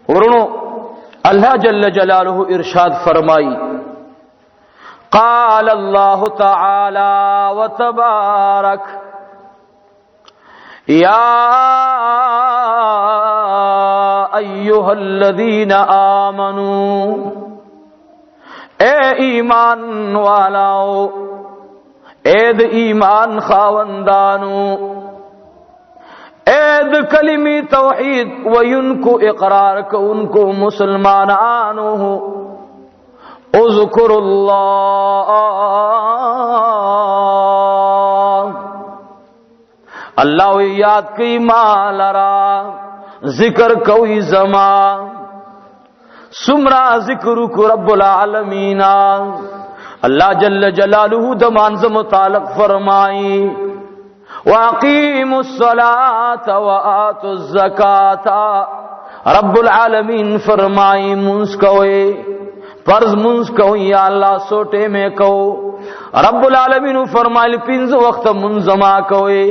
ورنو اللہ جل جلالہ ارشاد فرمائی قال اللہ تعالی وتبارک یا ایہا الذین آمنوا اے ایمان والاو اید ایمان خاوندانو اید کلمی توحید وینکو اقرار کو انکو مسلمانانو اذکر اللہ اللہ یاد کی مالرا ذکر کوئی زمان سمرا ذکر کو رب العالمین اللہ جل جلالہ دمانز متعلق فرمائی وَأَقِيمُوا الصَّلَاةَ وَآتُوا الزَّكَاةَ رب العالمین فرمائی منز کوئے فرض منز کوئی یا اللہ سوٹے میں کہو رب العالمین فرمائی پنز وقت منزما کوئے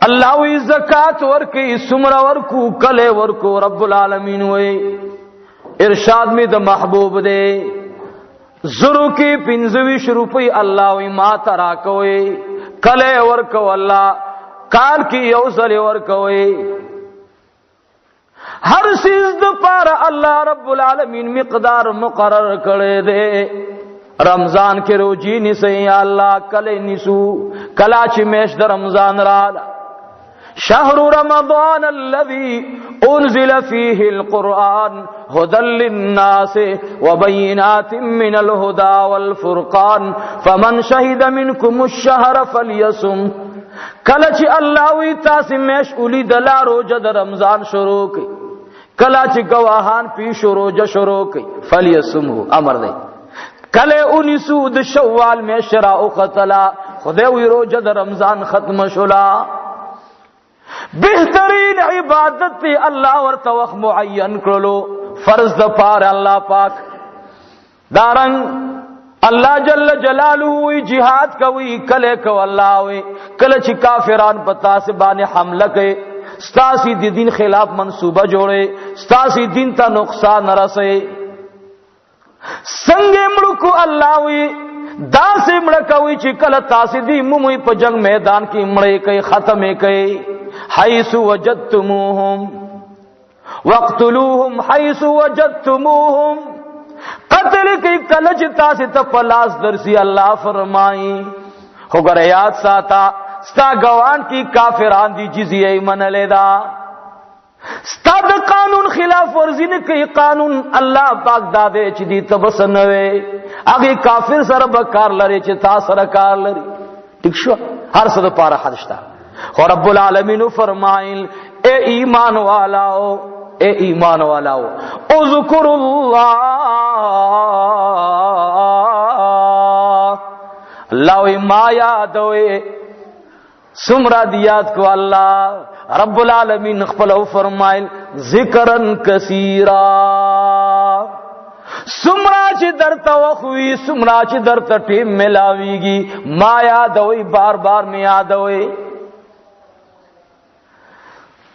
اللہ وی زکاة ورکی سمرا ورکو کلے ورکو رب العالمین وی ارشاد میں دا محبوب دے زرو کی پنزویش روپی اللہ وی ما ترا کوئے کلے ورکو اللہ کال کی یوزل ورکوئے ہر سیزد پارا اللہ رب العالمین مقدار مقرر کرے دے رمضان کے روجی نسے یا اللہ کلے نسو کلاچی میش دا رمضان رالا شہر رمضان الذي انزل فيه القرآن هدى للناس وبينات من الهدى والفرقان فمن شهد منكم الشهر فليصم کلچ اللہ وی تاسی میش اولی دلا روجہ دا رمضان شروع کی کلچ گواہان پیش روجہ شروع کی فلیصم ہو امر دے کلے انیسو دا شوال میں شراء قتلا خدے وی روجہ دا رمضان ختم شلا بہترین عبادت تی اللہ ورطوخ معین کرلو فرض دا پار اللہ پاک دارنگ اللہ جل جلالوی جہاد کوئی کلے کو اللہ وی کلچ کافران پتا سے بانے حملہ کے ستاسی دی دین خلاف منصوبہ جوڑے ستاسی دین تا نقصان رسے سنگے مڑکو اللہ وی دا سے مڑکوی چی کل تاسی دی مموی پا جنگ میدان کی مڑے کئی ختمے کئی حیث وجدتموہم وقتلوہم حیث وجدتموہم قتل کی کلچ تاسی تپلاس درسی اللہ فرمائی خوگر یاد ساتا ستا گوان کی کافران دی جزیہ من لیدا ستا دا قانون خلاف ورزی نے کئی قانون اللہ پاک دادے چی دی تبسنوے اگی کافر سر بکار لرے چی تا سر کار لرے ٹک شو ہر صد پارا حدشتا اور رب العالمین فرمائل اے ایمان والاو اے ایمان والاو اذکر اللہ اللہ ما یادوئے سمرا دیات کو اللہ رب العالمین خپلو فرمائل ذکرن کثیرا سمرا چی در توخوی سمرا چی در تٹیم ملاویگی ما یادوئی بار بار میں یادوئی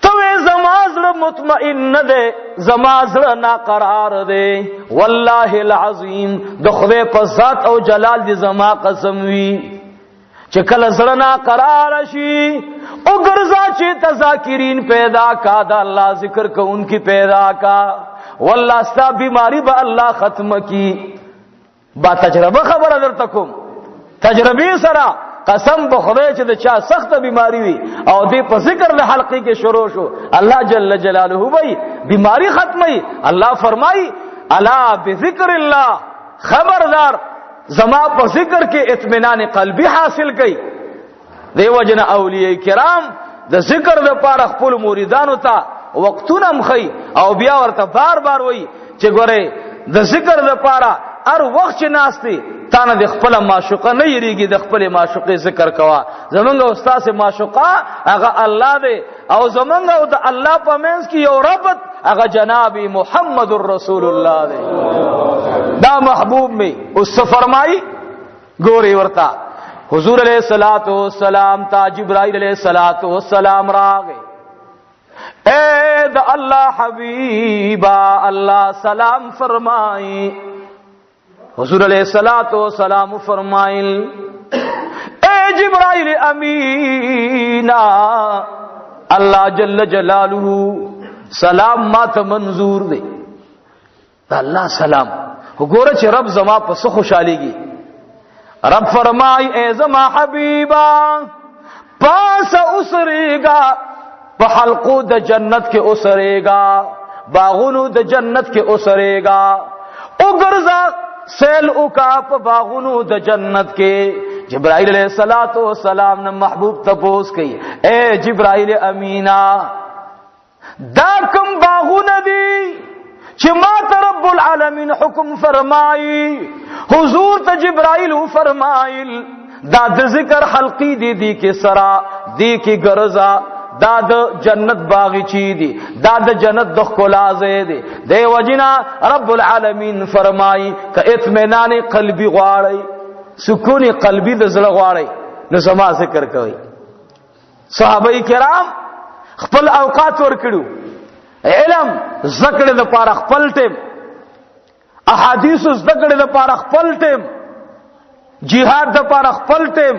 توے زمازر مطمئن دے زمازر ناقرار دے واللہ العظیم دخوے پا ذات او جلال دی زما قسم وی چکل زرنا قرار شی اگرزا چی تذاکرین پیدا کا دا اللہ ذکر کو ان کی پیدا کا واللہ ستا بیماری با اللہ ختم کی با تجربہ خبر در تکم تجربی سرا قسم بخدے چی دا چاہ سخت بیماری وی او دی پا ذکر دا حلقی کے شروع شو اللہ جل جلالہ بھئی بیماری ختمی اللہ فرمائی الا بذکر اللہ خبردار زما پا ذکر کے اطمینان قلبی حاصل کی دیو جن اولیاء کرام دا ذکر دا پارا خپل موریدانو تا وقتون امخی او بیا ورطا بار بار وی چی گورے دا ذکر دا پارا ار وقت چی ناستی تانا دی خپل معشوقہ نہیں ریگی دی خپل معشوقی ذکر کوا زمانگا استاد سے معشوقہ اگا اللہ دے او زمانگا دا اللہ پا مینس کی یو ربط اگا جنابی محمد الرسول اللہ دے دا محبوب میں اس سے فرمائی گوری ورطا حضور علیہ السلام تا جبرائیل علیہ السلام راگے اے دا اللہ حبیبا اللہ سلام فرمائی. حضور علیہ الصلوۃ والسلام فرمائل اے جبرائیل امینا اللہ جل جلالہ سلام ما ته منظور دی. دا اللہ سلام وګوره چې رب زما په څه خوشاليږي. رب فرمای اے زما حبیبا پاس اسریگا په حلقو د جنت کې اسریگا باغونو د جنت کې اسریگا وګرځا سیل اوکا په باغونو د جنت کې. جبرائیل علیہ الصلوۃ والسلام نے محبوب تپوس کئی اے جبرائیل امینا دا کم باغونه دي چې ما ته رب العالمین حکم فرمائی. حضور ته جبرائیل فرمایل دا د ذکر حلقی دی کې سرا دی کې ګرزا دا د جنت باغچی دی دا د جنت د خلاصې دی. دی وجنا رب العالمین فرمای ک اطمینان قلبی غواړی سکون قلبی د زړه غواړی نو سما ذکر کوي. صحابه کرام خپل اوقات ورکړو علم ذکر د پاره خپل ټیم احادیث ذکر د پاره خپل ټیم جهاد د پاره خپل ټیم.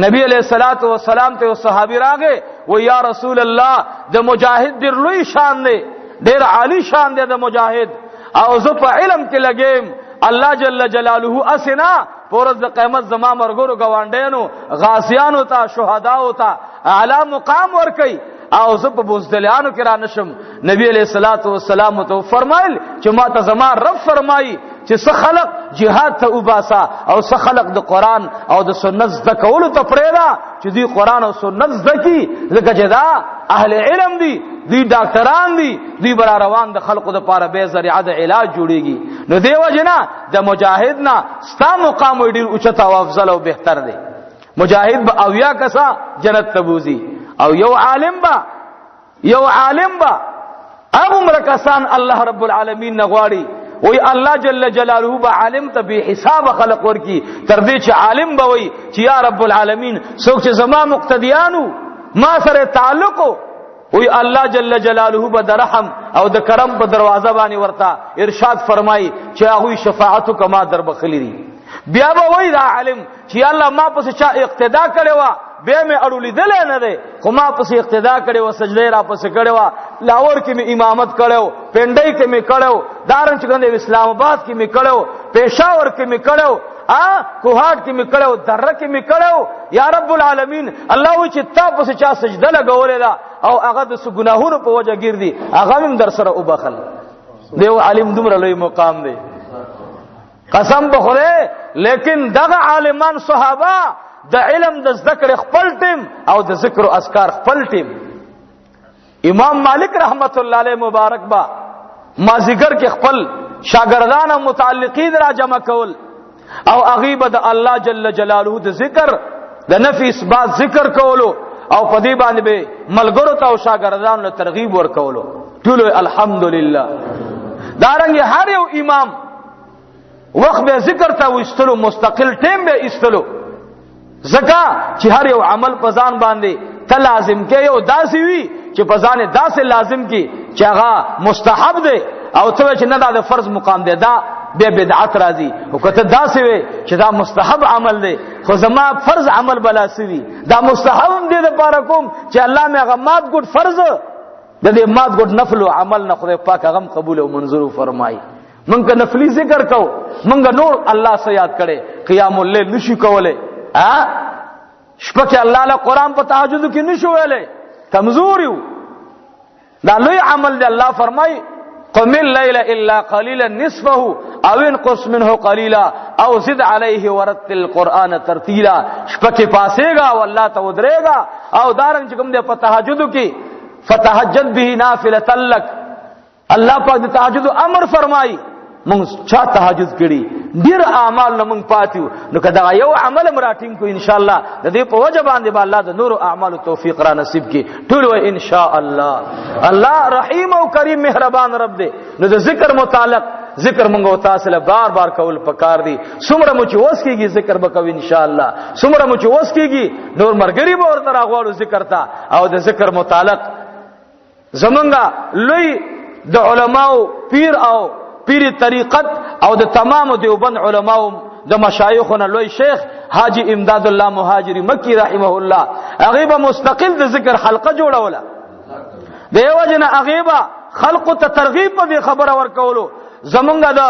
نبی علیہ الصلوۃ والسلام ته صحابي راغې و یا رسول الله د مجاهد ډېر لوی شان دی ډېر عالی شان دی د مجاهد او زه په علم کې لګیم الله جل جلاله اسنا پورز د قیامت زما مرګورو گوانډینو غازیانو ته شهداو ته اعلی مقام ور کوي او زه په بوزدلیانو کې را نشم. نبی علیہ الصلوۃ والسلام ته فرمایل چې ما ته زما رب فرمایي چې څه خلق jihad ته وباسا او څه خلق د قران او د سنت زده کولو ته پرېدا چې دوی قران او سنت زده کی ځکه چې دا اهل علم دي دوی ډاکټران دي دوی بر روان د خلقو د پاره به ذریعہ د علاج جوړيږي. نو دیو جنا د مجاهد نا ستا مقام ډیر اوچت او افضل او بهتر دی. مجاهد به اویا کسا جنت تبوزي او یو عالم با ابو مرکسان الله رب العالمین نغواړي وی الله جل جلاله با عالم ته به حساب خلق ورکی تر دې چې عالم به وی چې یا رب العالمین څوک چې زما مقتدیانو ما سره تعلق وی الله جل جلاله به درحم او د کرم په دروازه باندې ورتا ارشاد فرمای چې هغه شفاعت کما در بخلی دي. بیا به وی دا عالم چې الله ما پس چا اقتدا کړي وا به مې اړولې دل نه ده خو ما پس اقتدا کړي و سجده را پس کړي وا لاهور کې مې امامت کړو پنډای کې مې کړو دارن چې اسلام آباد کې مې کړو پېښور کې مې کړو کوهاټ کې مې کړو دره کې مې کړو یا رب العالمین الله و چې تا پس چا سجده لګولې دا او هغه د ګناهونو په وجه ګرځي هغه هم در سره وبخل دیو عالم دومره لوی مقام دی قسم بخوره. لیکن دغه عالمان صحابه د علم د ذکر خپل ټیم او د ذکر او اذکار خپل ټیم. امام مالک رحمت الله علیه مبارک با ما ذکر کې خپل شاګردان او متعلقین را جمع کول او غیبه د الله جل جلاله د ذکر د نفي اثبات ذکر کولو او په دې باندې به ملګرو ته او شاګردانو له ترغیب ورکولو. ټول الحمدلله. دارنګ هر یو امام وخت به ذکر ته وستلو مستقل ټیم به استلو زکا چې هر یو عمل په ځان باندې ته لازم کې او داسي وي چې په ځان داسې لازم کې چې هغه مستحب دی او ته چې نه دا د فرض مقام دی دا به بدعت راځي او کته داسې وي چې دا مستحب عمل دی خو زما فرض عمل بلا سوي دا مستحب دی د پاره کوم چې الله مې هغه مات ګډ فرض د دې مات ګډ نفل او عمل نه خدای پاک هغه قبول او منظور فرمایي. منګه نفلی ذکر کو منګه نور الله سے یاد کړي قیام الليل نشي کوله شپه کې الله له قران په تهجد کې نشو ویلې کمزور یو دا لوی عمل دی. الله فرمای قم الليل الا قليلا نصفه او انقص منه قليلا او زد عليه ورتل القران ترتيلا. شپه کې پاسېګا والله ته ودرېګا او دارنګ چې کوم دی په تهجد کې فتهجد به نافله لك الله پاک د تهجد امر فرمای. مونږ چا تهجد کړي ډیر اعمال نه مونږ پاتیو نو کدا یو عمل مراټینګ کو ان شاء الله د دې په وجه باندې به الله د نور اعمال توفیق را نصیب کړي ټول و ان شاء الله. الله رحیم او کریم مهربان رب دی. نو د ذکر متعلق ذکر مونږ او تاسو له بار بار کول پکار دي. څومره مو چې وس کیږي ذکر وکوي ان شاء الله څومره مو چې وس کیږي نور مرګري به ورته راغواړو ذکر ته او د ذکر متعلق زمونږه لوی د علماو پیر او پیر طریقت او د تمام دیوبند علماو د مشایخونو لوی شیخ حاجی امداد الله مهاجری مکی رحمه الله هغه به مستقل د ذکر حلقه جوړوله دیو جن هغه به خلق ته ترغیب په خبره ورکولو زمونږه د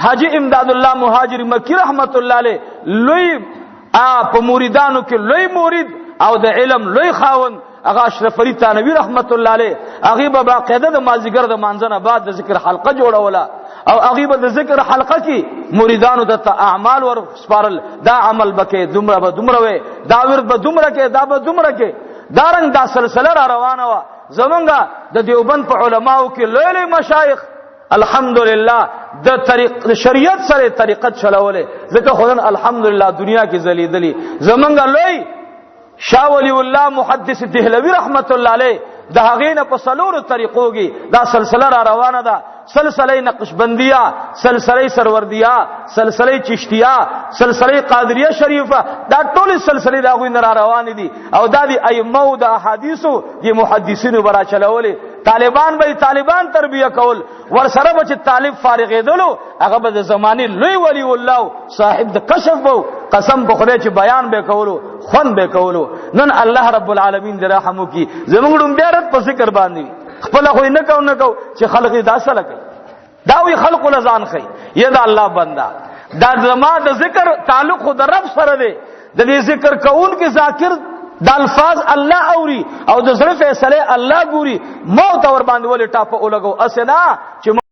حاجی امداد الله مهاجری مکی رحمت الله علیه لوی په مریدانو کې لوی مرید او د علم لوی خاوند هغه اشرف علی تانوی رحمت الله علیه هغه به باقاعده د مازیګر د مانځنه بعد د ذکر حلقه جوړوله او هغه به د ذکر حلقه کې مریدانو د اعمال ور سپارل دا عمل بکې دومره به دومره وي دا ورد به دومره کې دا به دومره کې دارنګ دا سلسله را روانه وا زمونږه د دیوبند په علماو کې لوی لوی مشایخ الحمدلله د طریق شریعت سره طریقت چلولې ځکه خدان الحمدلله دنیا کې زلیدلی زمونږه لوی شاه ولی الله محدث دهلوی رحمت الله علیه د هغې نه په څلورو طریقو کې دا سلسله را روانه ده سلسله نقشبندیه سلسله سروردیه سلسله چشتیه سلسله قادریه شریفه دا ټول سلسله دا غوی نه را روان دي او دا دی ائمه د احادیثو دی محدثینو برا چلولې طالبان به طالبان تربیه کول ور سره به چې طالب فارغېدلو هغه به د زمانه لوی ولی الله صاحب د کشف وو قسم په خدای چې بیان به کولو خون به کولو نن الله رب العالمین دې رحم وکي زموږ ډم بیارت په ذکر باندې خپل خو نه کو چې خلق دې داسه لکه دا وی خلق لزان خي یا دا الله بندا دا زما د ذکر تعلق خود رب سره دی د دې ذکر کون کې ذاکر د الفاظ الله اوري او د زړه فیصله الله ګوري موت اور باندې ولې ټاپه ولګو اسنه چې